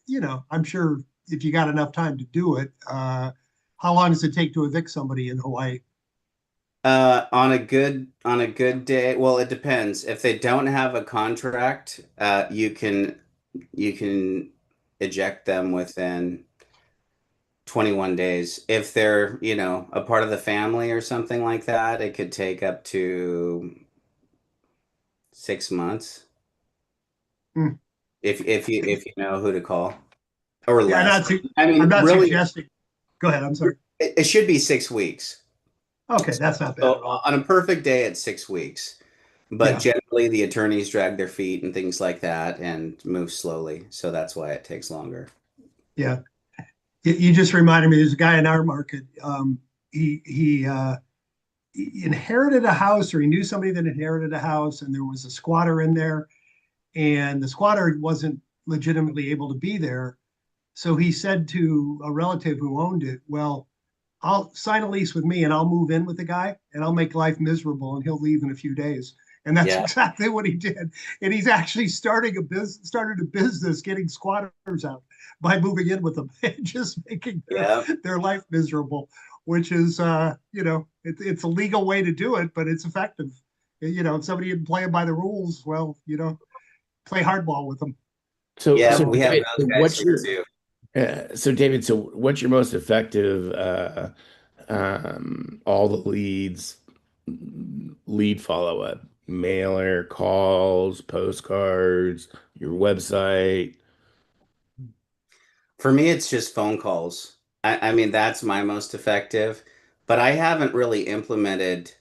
I'm sure if you got enough time to do it, how long does it take to evict somebody in Hawaii? On a good day, well, it depends. If they don't have a contract, you can eject them within 21 days. If they're, a part of the family or something like that, it could take up to 6 months. Hmm. If you know who to call, or Yeah, less. I'm not really suggesting. Go ahead. I'm sorry. It should be 6 weeks. Okay, that's not bad. So on a perfect day, it's 6 weeks. But Yeah. generally, the attorneys drag their feet and things like that and move slowly. So that's why it takes longer. Yeah. You just reminded me, there's a guy in our market. He inherited a house, or he knew somebody that inherited a house, and there was a squatter in there, and the squatter wasn't legitimately able to be there. So he said to a relative who owned it, well, I'll sign a lease with me and I'll move in with the guy and I'll make life miserable and he'll leave in a few days. And that's Yeah. exactly what he did. And he's actually started a business getting squatters out by moving in with them and just making their life miserable, which is, it's a legal way to do it, but it's effective. If somebody isn't playing by the rules, well, play hardball with them. So, Yeah, so we have David, those guys here too. so David, so what's your most effective all the lead follow-up? Mailer, calls, postcards, your website? For me, it's just phone calls. I mean, that's my most effective, but I haven't really implemented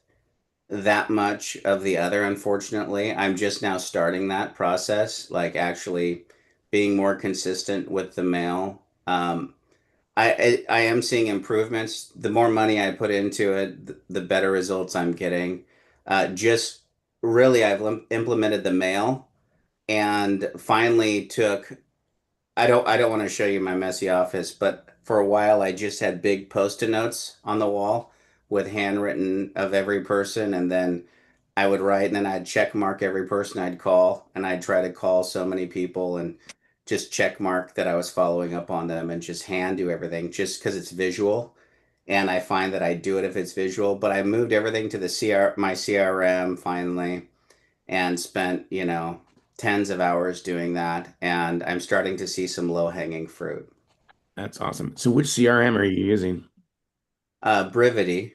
that much of the other, unfortunately. I'm just now starting that process, like actually being more consistent with the mail. I am seeing improvements. The more money I put into it, the better results I'm getting. Just really, I've implemented the mail and finally took. I don't want to show you my messy office, but for a while I just had big post-it notes on the wall with handwritten of every person, and then I would write, and then I'd check mark every person I'd call, and I'd try to call so many people and just check mark that I was following up on them and just hand do everything just because it's visual. And I find that I do it if it's visual, but I moved everything to my CRM finally and spent, tens of hours doing that. And I'm starting to see some low-hanging fruit. That's awesome. So which CRM are you using? Brivity.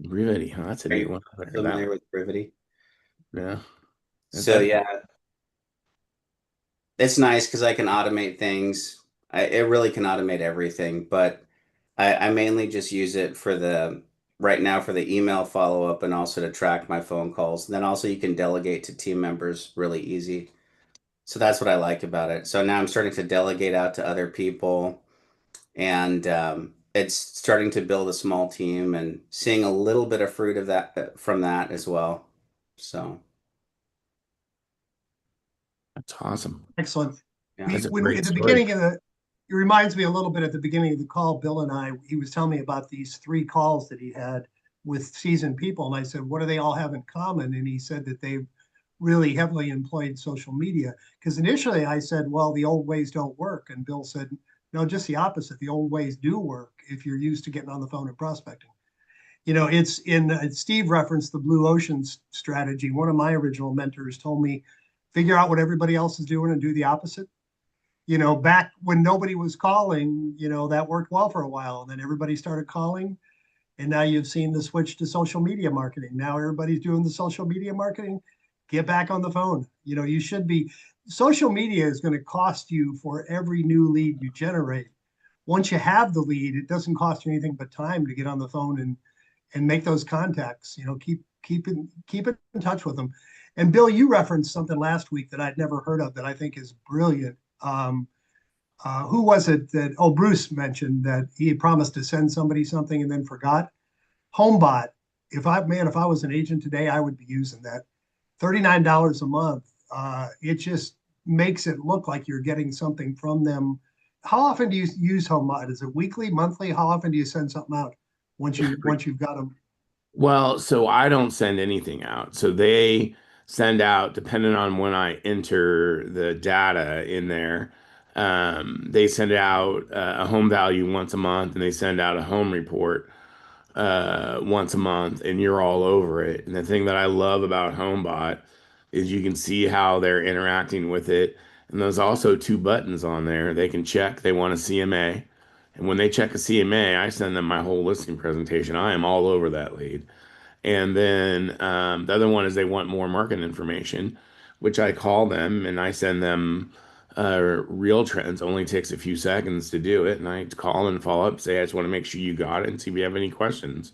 Brivity, huh? That's a Are neat you one. I've heard that familiar one. with Brivity? Yeah. So yeah, it's nice because I can automate things. It really can automate everything, but I mainly just use it right now for the email follow-up and also to track my phone calls. And then also you can delegate to team members really easy. So that's what I like about it. So now I'm starting to delegate out to other people, and it's starting to build a small team and seeing a little bit of fruit of that from that as well. So That's awesome. Excellent. yeah. That's a When great at the story. beginning it reminds me a little bit at the beginning of the call, Bill and he was telling me about these 3 calls that he had with seasoned people. And I said, what do they all have in common? And he said that they really heavily employed social media. Because initially I said, well, the old ways don't work. And Bill said, no, just the opposite. The old ways do work if you're used to getting on the phone and prospecting. It's Steve referenced the blue ocean strategy. One of my original mentors told me, figure out what everybody else is doing and do the opposite. Back when nobody was calling, that worked well for a while. And then everybody started calling. And now you've seen the switch to social media marketing. Now everybody's doing the social media marketing. Get back on the phone. You should be. Social media is going to cost you for every new lead you generate. Once you have the lead, it doesn't cost you anything but time to get on the phone and make those contacts. Keep in touch with them. And Bill, you referenced something last week that I'd never heard of that I think is brilliant. Who was it that, Bruce mentioned that he had promised to send somebody something and then forgot? Homebot. If I was an agent today, I would be using that. $39 a month. It just makes it look like you're getting something from them. How often do you use Homebot? Is it weekly, monthly? How often do you send something out once you've got them? Well, so I don't send anything out. So they send out, depending on when I enter the data in there, they send out a home value once a month, and they send out a home report once a month, and you're all over it. And the thing that I love about HomeBot is you can see how they're interacting with it. And there's also 2 buttons on there. They can check they want a CMA. And when they check a CMA, I send them my whole listing presentation. I am all over that lead. And then the other one is they want more market information, which I call them and I send them real trends. Only takes a few seconds to do it. And I call and follow up, say, I just want to make sure you got it and see if you have any questions.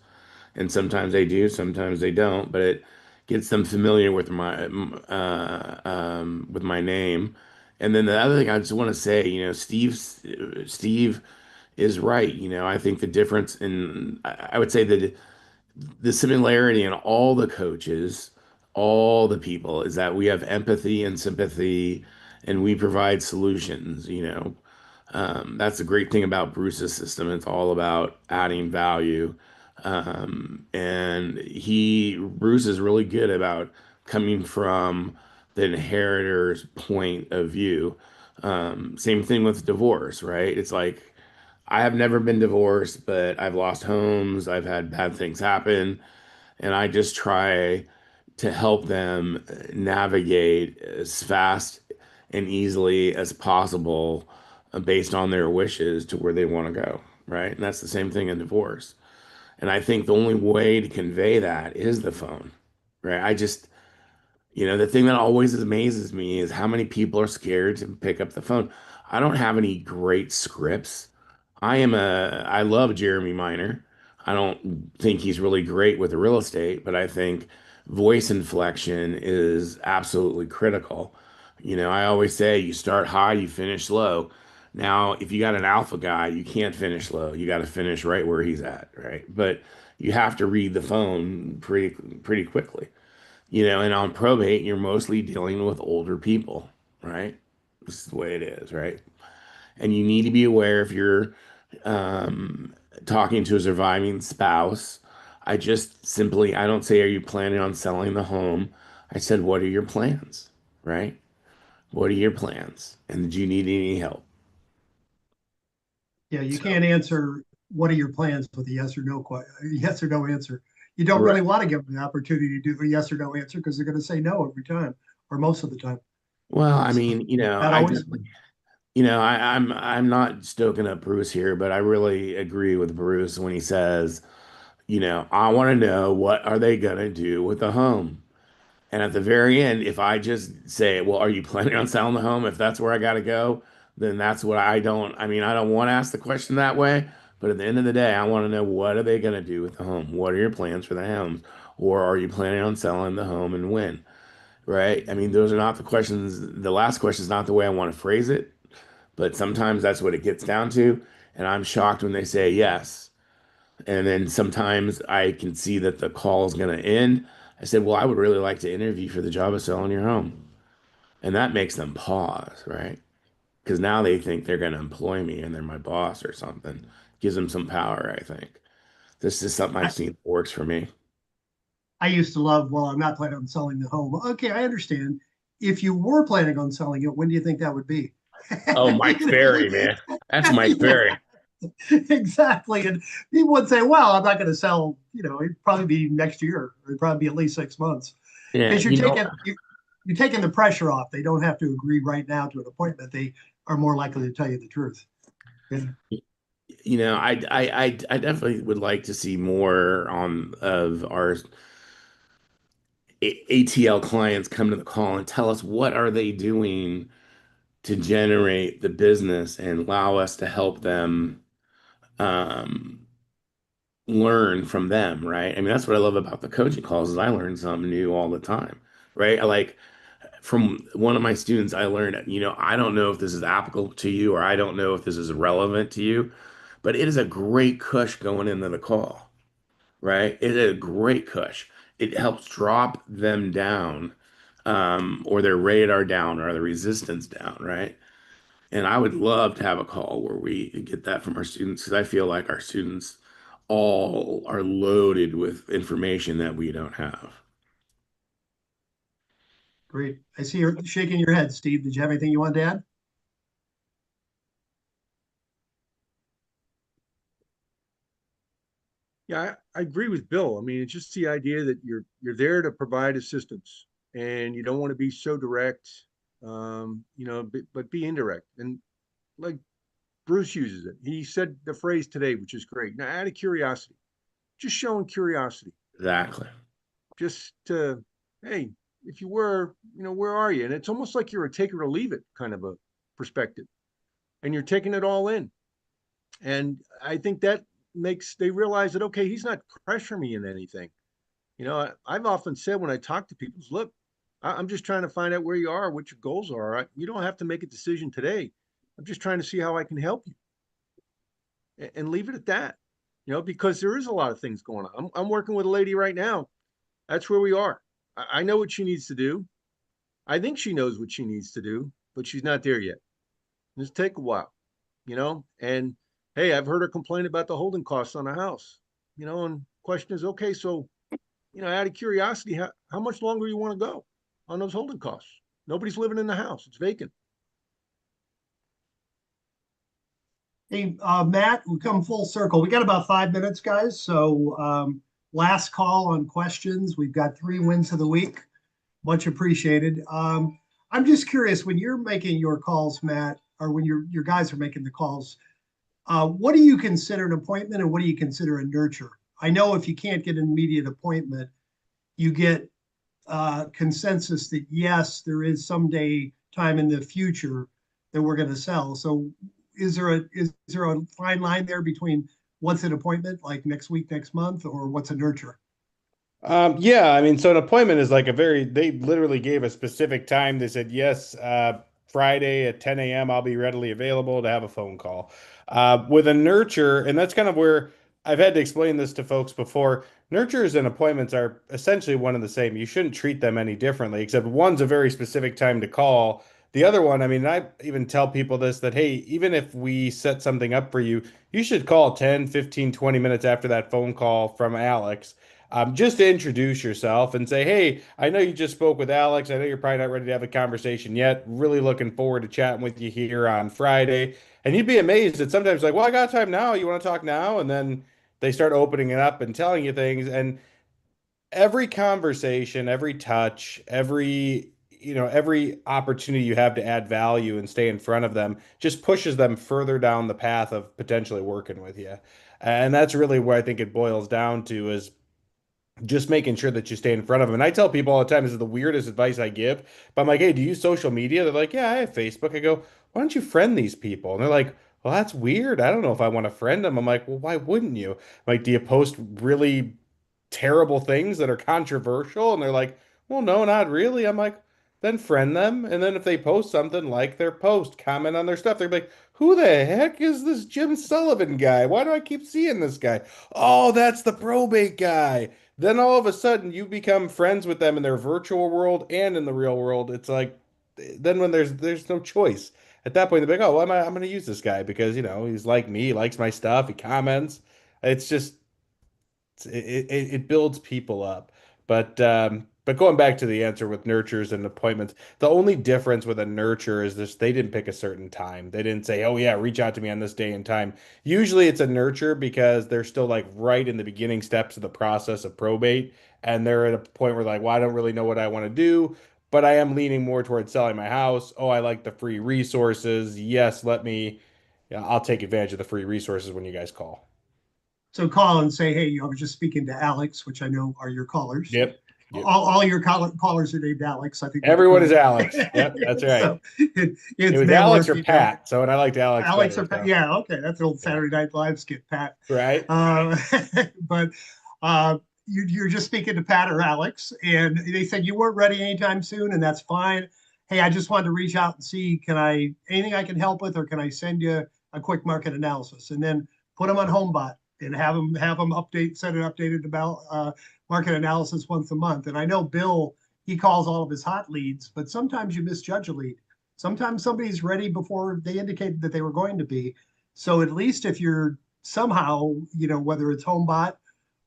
And sometimes they do, sometimes they don't. But gets them familiar with my name. And then the other thing I just want to say, Steve is right. I think the difference in, I would say that the similarity in all the coaches, all the people, is that we have empathy and sympathy, and we provide solutions. That's the great thing about Bruce's system. It's all about adding value. And Bruce is really good about coming from the inheritor's point of view. Same thing with divorce, right? It's like, I have never been divorced, but I've lost homes, I've had bad things happen, and I just try to help them navigate as fast and easily as possible based on their wishes to where they want to go, right? And that's the same thing in divorce. And I think the only way to convey that is the phone, right? The thing that always amazes me is how many people are scared to pick up the phone. I don't have any great scripts. I love Jeremy Miner. I don't think he's really great with the real estate, but I think voice inflection is absolutely critical. I always say you start high, you finish low. Now, if you got an alpha guy, you can't finish low. You got to finish right where he's at, right? But you have to read the phone pretty quickly. And on probate, you're mostly dealing with older people, right? This is the way it is, right? And you need to be aware if you're talking to a surviving spouse. I don't say, are you planning on selling the home? I said, what are your plans, right? What are your plans? And do you need any help? Yeah, you So, can't answer what are your plans with a yes or no answer. You don't right. really want to give them the opportunity to do a yes or no answer because they're going to say no every time or most of the time. Well, I So mean, that I always, definitely, I'm not stoking up Bruce here, but I really agree with Bruce when he says, I want to know what are they gonna do with the home. And at the very end, if I just say, well, are you planning on selling the home? If that's where I got to go, then that's what I don't want to ask the question that way. But at the end of the day, I want to know, what are they going to do with the home? What are your plans for the homes? Or are you planning on selling the home and when? Right? I mean, those are not the questions. The last question is not the way I want to phrase it, but sometimes that's what it gets down to. And I'm shocked when they say yes. And then sometimes I can see that the call is going to end. I said, well, I would really like to interview for the job of selling your home. And that makes them pause, right? Because now they think they're going to employ me and they're my boss or something. Gives them some power, I think. This is something I've I, seen that works for me. I used to love, well, I'm not planning on selling the home. Okay, I understand. If you were planning on selling it, when do you think that would be? Oh, Mike You Ferry, man. That's Mike know? Ferry. Exactly. And people would say, well, I'm not going to sell, it'd probably be next year. It'd probably be at least 6 months Yeah, because you're taking the pressure off. They don't have to agree right now to an appointment. They are more likely to tell you the truth. Yeah. I definitely would like to see more of our ATL clients come to the call and tell us what are they doing to generate the business and allow us to help them um, learn from them, right? I mean, that's what I love about the coaching calls is I learn something new all the time, right? I like from one of my students, I learned, I don't know if this is applicable to you or I don't know if this is relevant to you, but it is a great cush going into the call, right? It is a great cush. It helps drop them down, or their radar down or their resistance down, right? And I would love to have a call where we get that from our students because I feel like our students all are loaded with information that we don't have. Great. I see you're shaking your head, Steve. Did you have anything you wanted to add? Yeah, I agree with Bill. I mean, it's just the idea that you're there to provide assistance and you don't want to be so direct, but be indirect. And like Bruce uses it. He said the phrase today, which is great. Now, out of curiosity, just showing curiosity, Exactly. just to, hey, if you were, where are you? And it's almost like you're a take it or leave it kind of a perspective, and you're taking it all in. And I think that makes they realize that okay, he's not pressuring me in anything. You know, I've often said when I talk to people, look, I'm just trying to find out where you are, what your goals are. You don't have to make a decision today. I'm just trying to see how I can help you, and leave it at that. You know, because there is a lot of things going on. I'm working with a lady right now. That's where we are. I know what she needs to do. I think she knows what she needs to do, but she's not there yet. It's take a while, you know. And hey, I've heard her complain about the holding costs on a house, you know. And question is, okay, so you know, out of curiosity, how much longer you want to go on those holding costs? Nobody's living in the house; it's vacant. Hey, Matt, we come full circle. We got about 5 minutes, guys. So last call on questions. We've got 3 wins of the week. Much appreciated. I'm just curious, when you're making your calls, Matt, or when your guys are making the calls, what do you consider an appointment and what do you consider a nurture? I know if you can't get an immediate appointment, you get consensus that yes, there is someday time in the future that we're going to sell. So is there a fine line there between what's an appointment, like next week, next month, or what's a nurture? Yeah, I mean, so an appointment is like they literally gave a specific time. They said, yes, Friday at 10 a.m., I'll be readily available to have a phone call. With a nurture, and that's kind of where I've had to explain this to folks before. Nurtures and appointments are essentially one and the same. You shouldn't treat them any differently, except one's a very specific time to call. The other one, I mean, I even tell people this that, hey, even if we set something up for you, you should call 10, 15, 20 minutes after that phone call from Alex, just to introduce yourself and say, hey, I know you just spoke with Alex. I know you're probably not ready to have a conversation yet. Really looking forward to chatting with you here on Friday. And you'd be amazed that sometimes, like, well, I got time now. You want to talk now? And then they start opening it up and telling you things. And every conversation, every touch, every opportunity you have to add value and stay in front of them just pushes them further down the path of potentially working with you. And that's really where I think it boils down to is just making sure that you stay in front of them. And I tell people all the time, this is the weirdest advice I give, but I'm like, hey, do you use social media? They're like, yeah, I have Facebook. I go, why don't you friend these people? And they're like, well, that's weird. I don't know if I want to friend them. I'm like, well, why wouldn't you? Like, do you post really terrible things that are controversial? And they're like, well, no, not really. I'm like, then friend them. And then if they post something, like their post, comment on their stuff. They're like, who the heck is this Jim Sullivan guy? Why do I keep seeing this guy? Oh, that's the probate guy. Then all of a sudden you become friends with them in their virtual world and in the real world. It's like then when there's no choice. At that point, they're like, oh, well, I'm going to use this guy because, he's like me, he likes my stuff, he comments. It's just it builds people up. But going back to the answer with nurtures and appointments, the only difference with a nurture is this: they didn't pick a certain time. They didn't say, "Oh yeah, reach out to me on this day and time." Usually, it's a nurture because they're still like right in the beginning steps of the process of probate, and they're at a point where like, "Well, I don't really know what I want to do, but I am leaning more towards selling my house. Oh, I like the free resources. Yes, yeah, I'll take advantage of the free resources when you guys call." So call and say, hey, I was just speaking to Alex, which I know are your callers. Yep. Yep. All your callers are named Alex. I think Everyone is Alex. Yep, that's right. So it's it was male Alex or female. Pat. So, and I liked Alex. Alex better, or Pat. so. Yeah, okay. That's an old Saturday Night Live skit, Pat. Right. But you're just speaking to Pat or Alex, and they said you weren't ready anytime soon, and that's fine. Hey, I just wanted to reach out and see, anything I can help with, or can I send you a quick market analysis, and then put them on Homebot and have them send an updated about market analysis once a month. And I know Bill, he calls all of his hot leads, but sometimes you misjudge a lead. Sometimes somebody's ready before they indicated that they were going to be. So at least if you're somehow, whether it's Homebot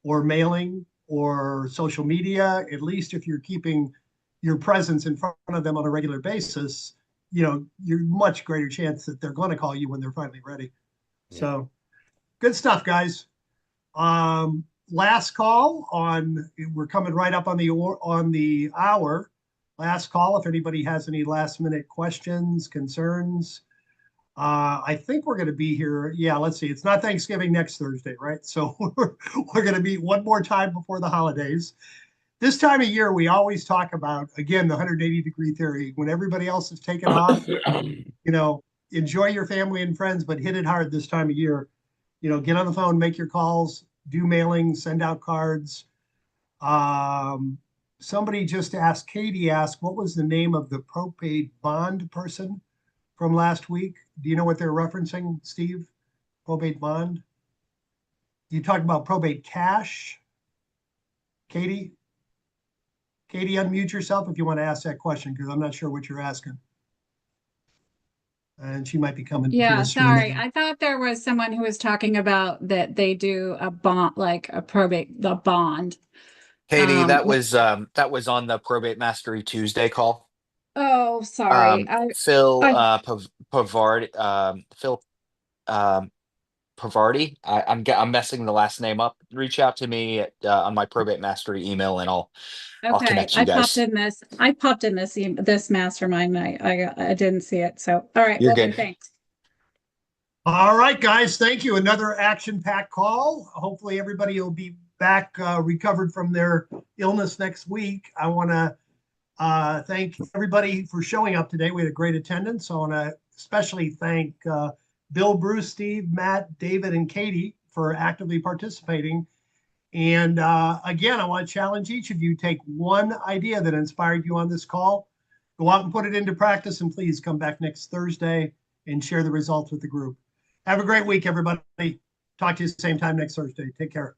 or mailing or social media, at least if you're keeping your presence in front of them on a regular basis, you're much greater chance that they're going to call you when they're finally ready. Yeah. So good stuff, guys. Last call we're coming right up on the hour. Last call, if anybody has any last minute questions, concerns. I think we're going to be here. Yeah, let's see. It's not Thanksgiving next Thursday, right? So we're going to be one more time before the holidays. This time of year, we always talk about, again, the 180-degree theory. When everybody else is taking off, enjoy your family and friends, but hit it hard this time of year. Get on the phone, make your calls, do mailing, send out cards. Somebody just asked, Katie asked, what was the name of the probate bond person from last week? Do you know what they're referencing, Steve? Probate bond? You talked about probate cash? Katie? Katie, unmute yourself if you want to ask that question, because I'm not sure what you're asking. And she might be coming to Yeah, us sorry. soon. I thought there was someone who was talking about that they do a bond, like a probate, the bond. Katie, that Which- was on the Probate Mastery Tuesday call. oh, sorry. Phil I Pavardi, Phil Pavardi. I'm messing the last name up. Reach out to me on my Probate Mastery email, and I'll okay. connect you I popped guys. in this. I popped in this mastermind. I didn't see it. So all right, You're will do. good. Thanks. All right, guys, thank you. Another action-packed call. Hopefully everybody will be back recovered from their illness next week. I want to thank everybody for showing up today. We had a great attendance. I want to especially thank Bill, Bruce, Steve, Matt, David, and Katie for actively participating. And again, I want to challenge each of you, take one idea that inspired you on this call, go out and put it into practice, and please come back next Thursday and share the results with the group. Have a great week, everybody. Talk to you the same time next Thursday. Take care.